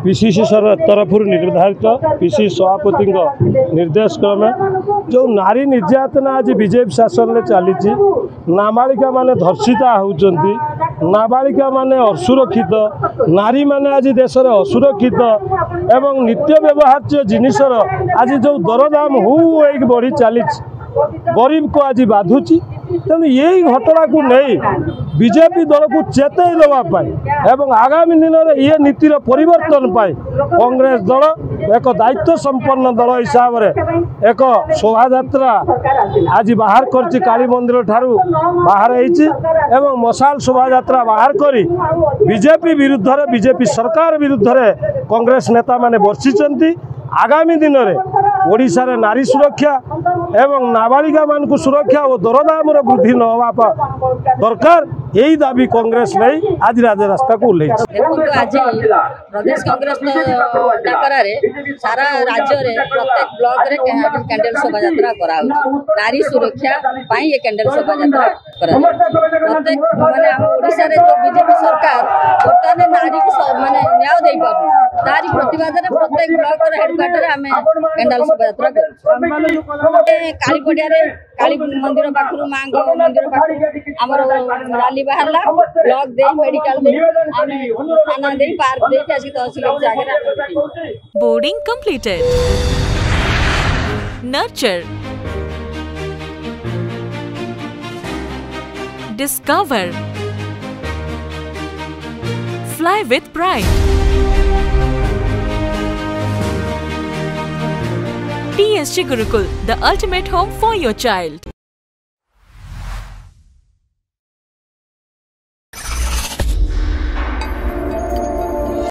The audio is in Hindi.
पीसीसी तरफ निर्धारित पीसीसी सभापति निर्देश क्रमे जो नारी निर्यातना आज बीजेपी शासन में चली नाबालिका माने धर्षिता होती नाबालिका माने असुरक्षित नारी माने आज देश में असुरक्षित एवं नित्य व्यवहार्य जिनिसर आज जो दरदाम हु बढ़ी चली गरीब को आज बाधुची तेणु यही घटना को नहीं बीजेपी दल को चेतई देवाई एवं आगामी दिन में ये नीतिर परिवर्तन पाई कांग्रेस दल एक दायित्व संपन्न दल हिसाब से एक शोभा यात्रा आज बाहर कर काली मंदिर ठारू बाहर एवं मशाल शोभा यात्रा बाहर करी बीजेपी विरुद्ध रे बीजेपी सरकार विरुद्ध रे कांग्रेस नेता माने बर्षिचंती आगामी दिन में ओडिशा रे नारी सुरक्षा एवं नाबालिका मान को सुरक्षा और दरदाम वृद्धि न होगा दरकार यही दाबी कांग्रेस नहीं आज राजरास्ता को उल्लेख आज प्रदेश कांग्रेस डाकरा सारा राज्य रे प्रत्येक ब्लॉक रे कैंडल शोभा यात्रा करा नारी सुरक्षा पाई ये कैंडल शोभा यात्रा करा प्रत्येक माने हम ओडिशा रे जो बीजेपी सरकार वर्तमान नारी को माने न्याय दे पार तारी प्रतिवाद रे प्रत्येक ब्लॉक रे हेडक्वार्टर रे हमें कैंडल शोभा यात्रा कर काली पडिया रे काली मंदिर पाखरु मांग मंदिर पाखरु हमर रैली बाहरला ब्लॉक दे मेडिकल दे आमे थाना दे पार्क दे के आसी तहसील जागे boarding completed nurture discover fly with pride TSG Gurukul, the ultimate home for your child.